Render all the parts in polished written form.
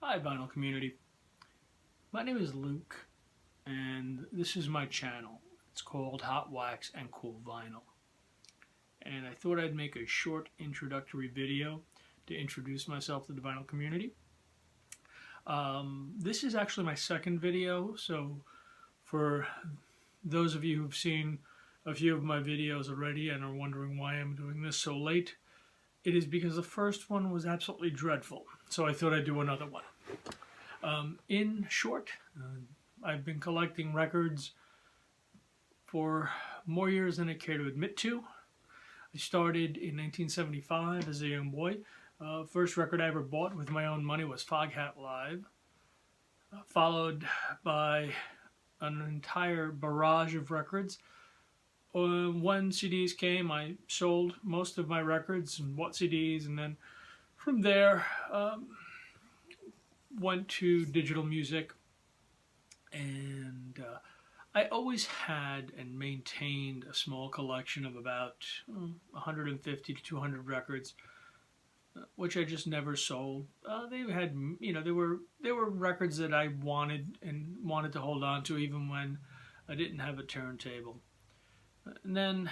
Hi, vinyl community. My name is Luke, and this is my channel. It's called Hot Wax and Cool Vinyl. And I thought I'd make a short introductory video to introduce myself to the vinyl community. This is actually my second video, so for those of you who've seen a few of my videos already and are wondering why I'm doing this so late, it is because the first one was absolutely dreadful, so I thought I'd do another one. In short, I've been collecting records for more years than I care to admit to. I started in 1975 as a young boy. First record I ever bought with my own money was Foghat Live, followed by an entire barrage of records. When CDs came, I sold most of my records and bought CDs, and then from there went to digital music. And I always had and maintained a small collection of about 150 to 200 records, which I just never sold. They had, they were records that I wanted to hold on to even when I didn't have a turntable. And then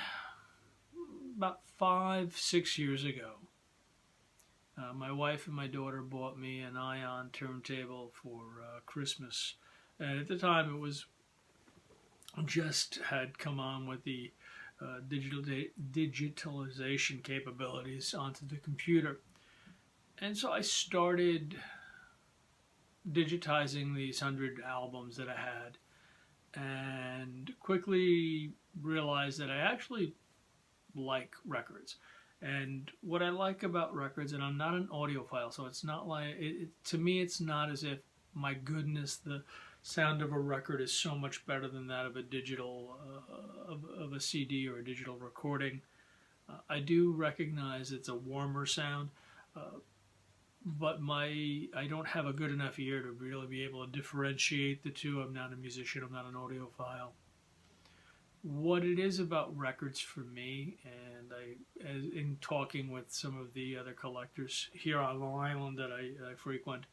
about 5-6 years ago, my wife and my daughter bought me an Ion turntable for Christmas. And at the time, it was just had come on with the digitalization capabilities onto the computer. And so I started digitizing these 100 albums that I had, and quickly realized that I actually like records. And what I like about records, and I'm not an audiophile, so it's not like, to me it's not as if, my goodness, the sound of a record is so much better than that of a digital, of a CD or a digital recording. I do recognize it's a warmer sound, but I don't have a good enough ear to really be able to differentiate the two. I'm not a musician, I'm not an audiophile. What it is about records for me, and in talking with some of the other collectors here on Long Island that I frequent,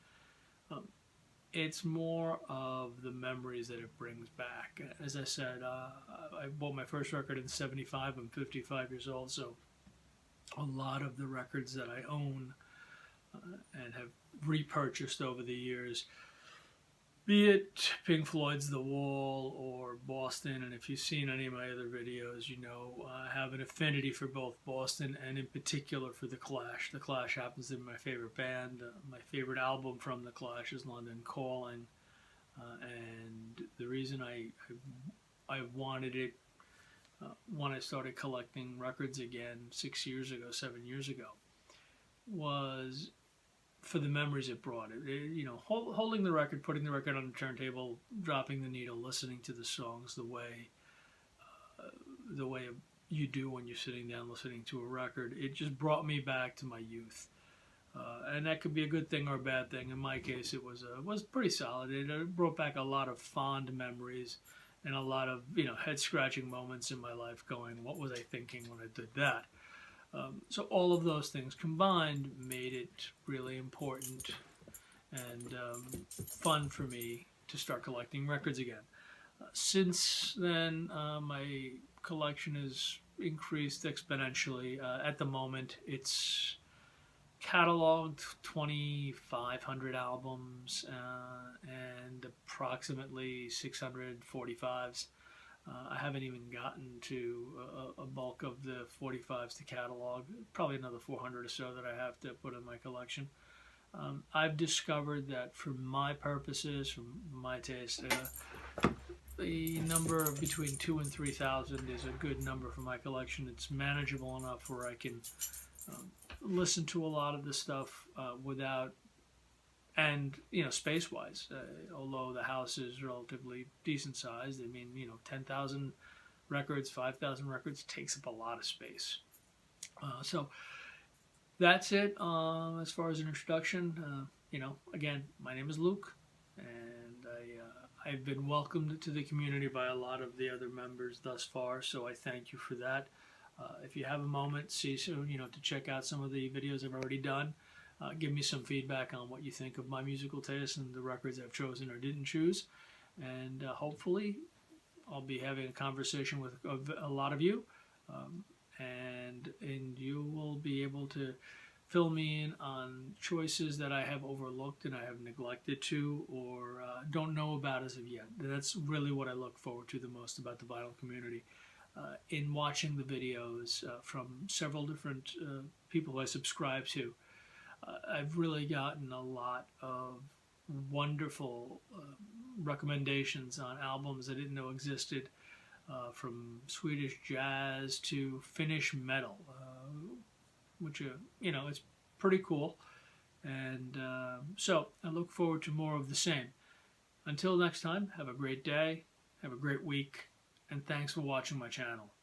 it's more of the memories that it brings back. As I said, I bought my first record in '75. I'm 55 years old, so a lot of the records that I own and have repurchased over the years, be it Pink Floyd's The Wall or Boston, and if you've seen any of my other videos, you know I have an affinity for both Boston and in particular for The Clash. The Clash happens to be my favorite band. My favorite album from The Clash is London Calling, and the reason I wanted it when I started collecting records again 7 years ago, was for the memories it brought. Holding the record, putting the record on the turntable, dropping the needle, listening to the songs the way you do when you're sitting down listening to a record. It just brought me back to my youth, and that could be a good thing or a bad thing. In my case, it was pretty solid. It brought back a lot of fond memories and a lot of head scratching moments in my life. Going, what was I thinking when I did that? So all of those things combined made it really important and fun for me to start collecting records again. Since then, my collection has increased exponentially. At the moment, it's cataloged 2,500 albums and approximately 645s. I haven't even gotten to a bulk of the 45s to catalog. Probably another 400 or so that I have to put in my collection. I've discovered that for my purposes, for my taste, the number of between 2,000 and 3,000 is a good number for my collection. It's manageable enough where I can listen to a lot of the stuff without, and space-wise, although the house is relatively decent sized, 10,000 records, 5,000 records takes up a lot of space. So that's it as far as an introduction. Again, my name is Luke, and I've been welcomed to the community by a lot of the other members thus far, so I thank you for that. If you have a moment, to check out some of the videos I've already done, Give me some feedback on what you think of my musical taste and the records I've chosen or didn't choose. And hopefully I'll be having a conversation with a lot of you. And you will be able to fill me in on choices that I have overlooked and I have neglected to or don't know about as of yet. That's really what I look forward to the most about the vinyl community. In watching the videos from several different people who I subscribe to, I've really gotten a lot of wonderful recommendations on albums I didn't know existed, from Swedish jazz to Finnish metal, which it's pretty cool. And so I look forward to more of the same. Until next time, have a great day, have a great week, and thanks for watching my channel.